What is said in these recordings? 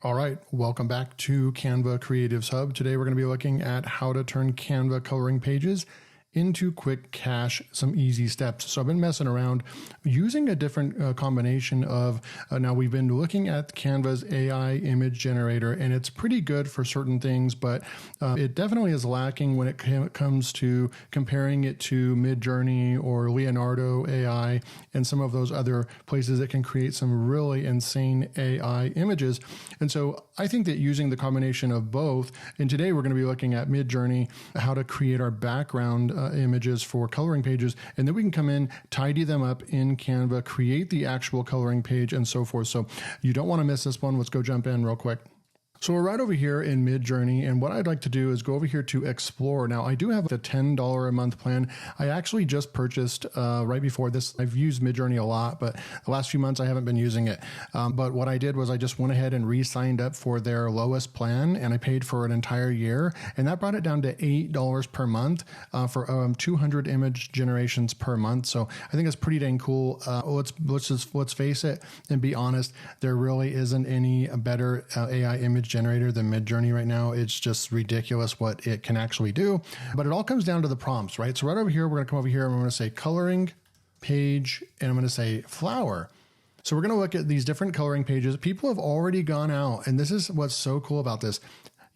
All right, welcome back to Canva Creatives Hub. Today we're going to be looking at how to turn Canva coloring pages into quick cash, some easy steps. So I've been messing around using a different combination of, now we've been looking at Canva's AI image generator, and it's pretty good for certain things, but it definitely is lacking when it comes to comparing it to MidJourney or Leonardo AI and some of those other places that can create some really insane AI images. And so I think that using the combination of both, and today we're going to be looking at MidJourney, how to create our background images for coloring pages, and then we can come in, tidy them up in Canva, create the actual coloring page, and so forth. So you don't want to miss this one. Let's go jump in real quick. So we're right over here in MidJourney, and what I'd like to do is go over here to Explore. Now, I do have the $10 a month plan. I actually just purchased right before this. I've used MidJourney a lot, but the last few months I haven't been using it. But what I did was I just went ahead and re-signed up for their lowest plan, and I paid for an entire year, and that brought it down to $8 per month for 200 image generations per month. So I think it's pretty dang cool. Let's face it and be honest. There really isn't any better AI image generator than MidJourney right now. It's just ridiculous what it can actually do. But it all comes down to the prompts, right? So right over here, we're going to come over here and we're going to say coloring page, and I'm going to say flower. So we're going to look at these different coloring pages. People have already gone out, and this is what's so cool about this.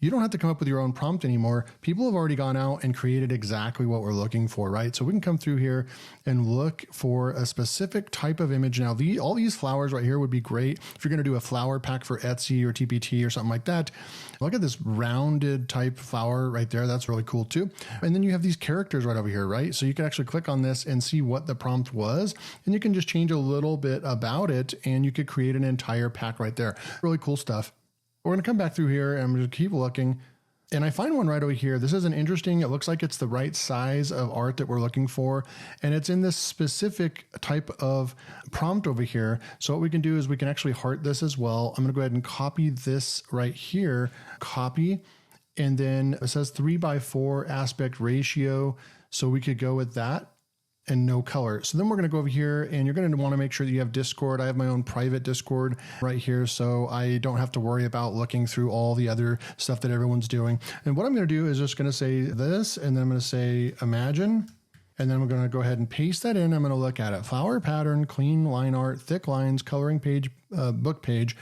You don't have to come up with your own prompt anymore. People have already gone out and created exactly what we're looking for, right? So we can come through here and look for a specific type of image. Now, all these flowers right here would be great if you're going to do a flower pack for Etsy or TPT or something like that. Look at this rounded type flower right there. That's really cool too. And then you have these characters right over here, right? So you can actually click on this and see what the prompt was, and you can just change a little bit about it, and you could create an entire pack right there. Really cool stuff. We're going to come back through here and I'm going to keep looking. And I find one right over here. This is an interesting, it looks like it's the right size of art that we're looking for. And it's in this specific type of prompt over here. So what we can do is we can actually heart this as well. I'm going to go ahead and copy this right here, copy. And then it says 3:4 aspect ratio. So we could go with that. And no color. So then we're going to go over here, and you're going to want to make sure that you have Discord. I have my own private Discord right here, so I don't have to worry about looking through all the other stuff that everyone's doing. And what I'm going to do is just going to say this, and then I'm going to say imagine, and then we're going to go ahead and paste that in. I'm going to look at it. Flower pattern, clean line art, thick lines, coloring page, book page.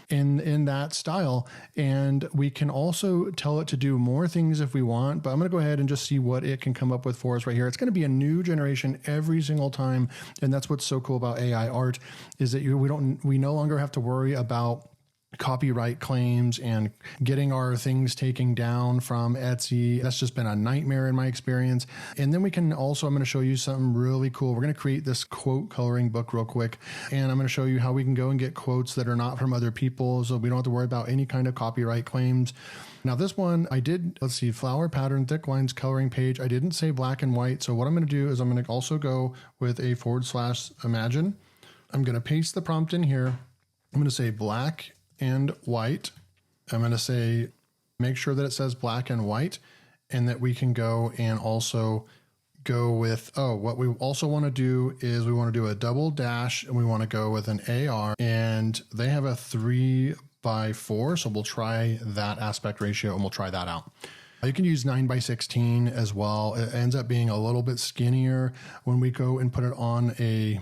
In that style. And we can also tell it to do more things if we want, but I'm going to go ahead and just see what it can come up with for us right here. It's going to be a new generation every single time. And that's what's so cool about AI art is that we no longer have to worry about copyright claims and getting our things taken down from Etsy. That's just been a nightmare in my experience. And then we can also, I'm going to show you something really cool. We're going to create this quote coloring book real quick. And I'm going to show you how we can go and get quotes that are not from other people. So we don't have to worry about any kind of copyright claims. Now this one I did, let's see, flower pattern, thick lines, coloring page. I didn't say black and white. So what I'm going to do is I'm going to also go with a / imagine. I'm going to paste the prompt in here. I'm going to say black and white. I'm going to say, make sure that it says black and white, and that we can go and also go with, what we also want to do is we want to do a double dash, and we want to go with an AR, and they have a 3:4. So we'll try that aspect ratio and we'll try that out. You can use 9:16 as well. It ends up being a little bit skinnier when we go and put it on a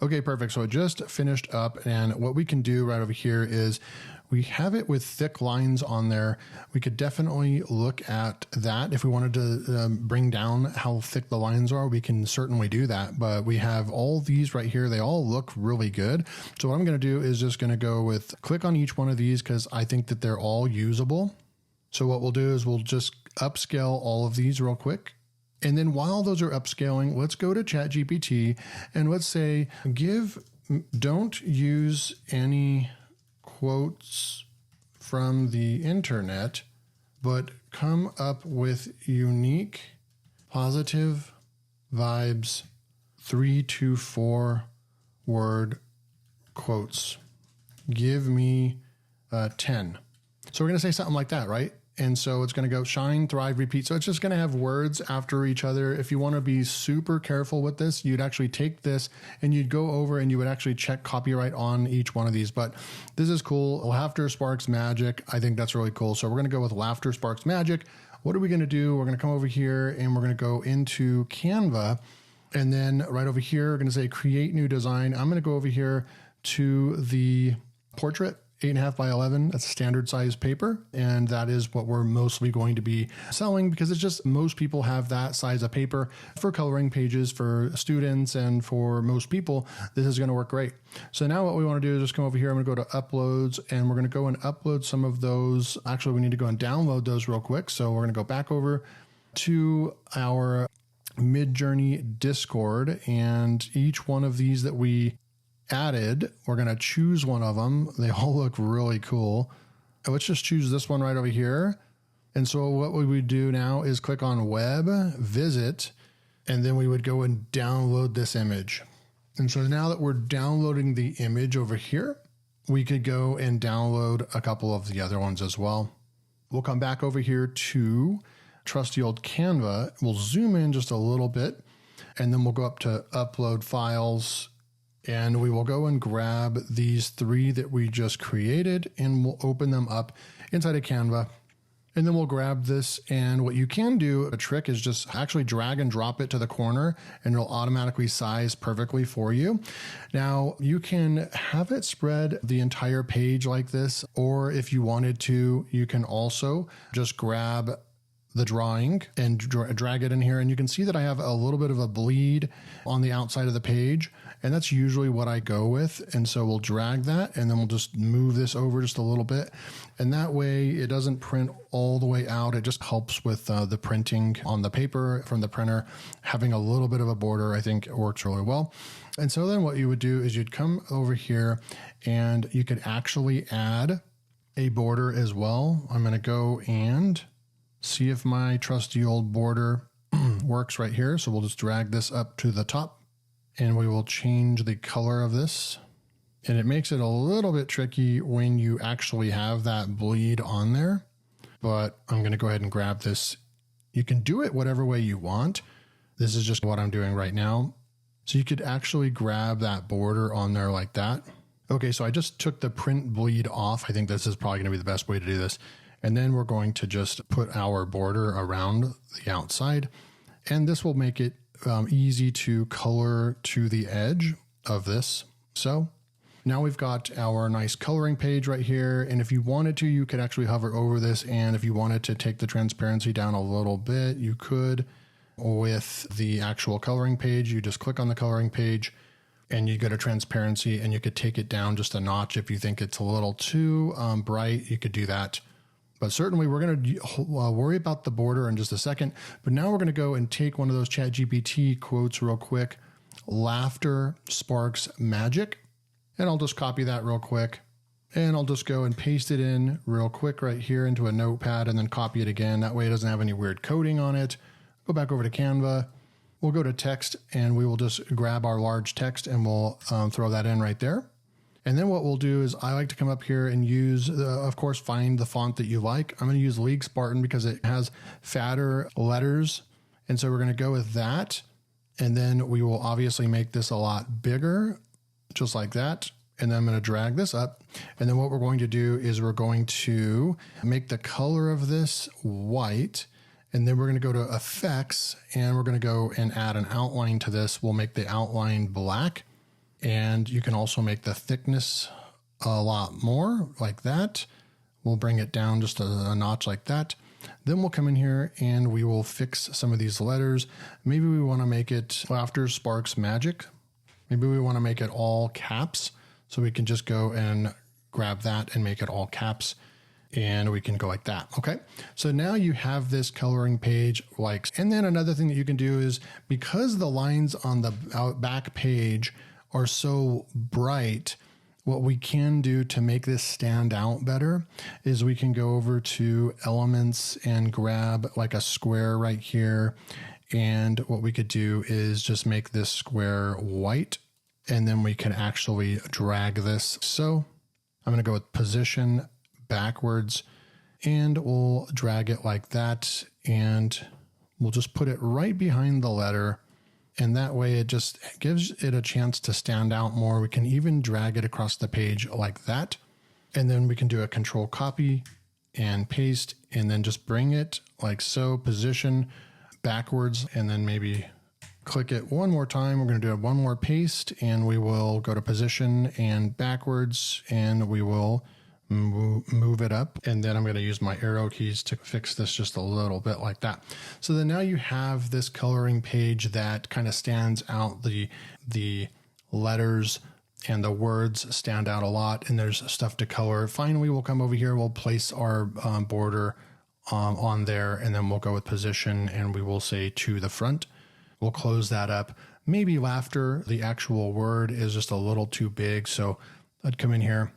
Okay, perfect. So it just finished up, and what we can do right over here is we have it with thick lines on there. We could definitely look at that. If we wanted to bring down how thick the lines are, we can certainly do that. But we have all these right here. They all look really good. So what I'm going to do is just going to go with click on each one of these because I think that they're all usable. So what we'll do is we'll just upscale all of these real quick. And then while those are upscaling, let's go to ChatGPT and let's say, don't use any quotes from the internet, but come up with unique, positive vibes, 3 to 4 word quotes. Give me 10. So we're going to say something like that, right? And so it's going to go shine, thrive, repeat. So it's just going to have words after each other. If you want to be super careful with this, you'd actually take this and you'd go over and you would actually check copyright on each one of these. But this is cool. Laughter sparks magic. I think that's really cool. So we're going to go with laughter sparks magic. What are we going to do? We're going to come over here and we're going to go into Canva. And then right over here, we're going to say create new design. I'm going to go over here to the portrait. 8.5 by 11. That's a standard size paper. And that is what we're mostly going to be selling because it's just most people have that size of paper for coloring pages for students. And for most people, this is going to work great. So now what we want to do is just come over here. I'm going to go to uploads and we're going to go and upload some of those. Actually, we need to go and download those real quick. So we're going to go back over to our MidJourney Discord, and each one of these that we added, we're going to choose one of them. They all look really cool. Let's just choose this one right over here. And so what we would do now is click on web, visit, and then we would go and download this image. And so now that we're downloading the image over here, we could go and download a couple of the other ones as well. We'll come back over here to trusty old Canva. We'll zoom in just a little bit, and then we'll go up to upload files. And we will go and grab these 3 that we just created and we'll open them up inside of Canva. And then we'll grab this. And what you can do, a trick is just actually drag and drop it to the corner and it'll automatically size perfectly for you. Now you can have it spread the entire page like this, or if you wanted to, you can also just grab the drawing and drag it in here. And you can see that I have a little bit of a bleed on the outside of the page. And that's usually what I go with. And so we'll drag that and then we'll just move this over just a little bit. And that way it doesn't print all the way out. It just helps with the printing on the paper from the printer. Having a little bit of a border, I think it works really well. And so then what you would do is you'd come over here and you could actually add a border as well. I'm going to go and see if my trusty old border works right here. So we'll just drag this up to the top and we will change the color of this. And it makes it a little bit tricky when you actually have that bleed on there, but I'm going to go ahead and grab this. You can do it whatever way you want. This is just what I'm doing right now. So you could actually grab that border on there like that. Okay, so I just took the print bleed off. I think this is probably going to be the best way to do this. And then we're going to just put our border around the outside. And this will make it easy to color to the edge of this. So now we've got our nice coloring page right here. And if you wanted to, you could actually hover over this. And if you wanted to take the transparency down a little bit, you could. With the actual coloring page, you just click on the coloring page and you go to transparency and you could take it down just a notch. If you think it's a little too bright, you could do that. But certainly we're going to worry about the border in just a second. But now we're going to go and take one of those ChatGPT quotes real quick. Laughter sparks magic. And I'll just copy that real quick. And I'll just go and paste it in real quick right here into a notepad and then copy it again. That way it doesn't have any weird coding on it. Go back over to Canva. We'll go to text and we will just grab our large text and we'll throw that in right there. And then what we'll do is I like to come up here and use, of course, find the font that you like. I'm going to use League Spartan because it has fatter letters. And so we're going to go with that. And then we will obviously make this a lot bigger, just like that. And then I'm going to drag this up. And then what we're going to do is we're going to make the color of this white. And then we're going to go to effects and we're going to go and add an outline to this. We'll make the outline black. And you can also make the thickness a lot more like that. We'll bring it down just a notch like that. Then we'll come in here and we will fix some of these letters. Maybe we want to make it Laughter Sparks Magic. Maybe we want to make it all caps. So we can just go and grab that and make it all caps. And we can go like that. Okay. So now you have this coloring page like, and then another thing that you can do is because the lines on the back page are so bright, what we can do to make this stand out better is we can go over to elements and grab like a square right here. And what we could do is just make this square white. And then we can actually drag this. So I'm going to go with position backwards. and we'll drag it like that. And we'll just put it right behind the letter. And that way it just gives it a chance to stand out more. We can even drag it across the page like that. And then we can do a control copy and paste, and then just bring it like so, position backwards, and then maybe click it one more time. We're going to do one more paste, and we will go to position and backwards, and we will move it up. And then I'm going to use my arrow keys to fix this just a little bit like that. So then now you have this coloring page that kind of stands out. The letters and the words stand out a lot, and there's stuff to color. Finally, we'll come over here. We'll place our border on there, and then we'll go with position, and we will say to the front. We'll close that up. Maybe laughter, the actual word, is just a little too big. So I'd come in here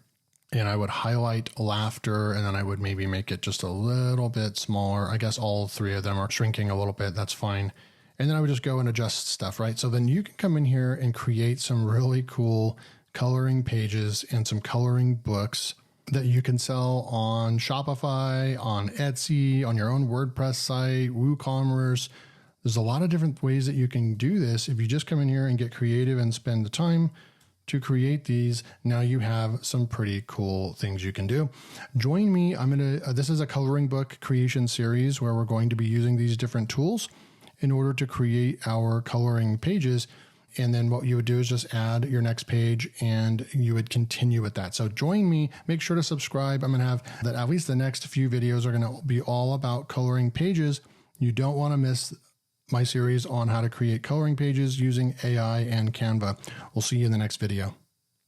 and I would highlight laughter, and then I would maybe make it just a little bit smaller. I guess all three of them are shrinking a little bit. That's fine. And then I would just go and adjust stuff, right? So then you can come in here and create some really cool coloring pages and some coloring books that you can sell on Shopify, on Etsy, on your own WordPress site, WooCommerce. There's a lot of different ways that you can do this. If you just come in here and get creative and spend the time to create these, now you have some pretty cool things you can do. Join me. This is a coloring book creation series where we're going to be using these different tools in order to create our coloring pages. And then what you would do is just add your next page, and you would continue with that. So join me, make sure to subscribe. I'm going to have that at least the next few videos are going to be all about coloring pages. You don't want to miss my series on how to create coloring pages using AI and Canva. We'll see you in the next video.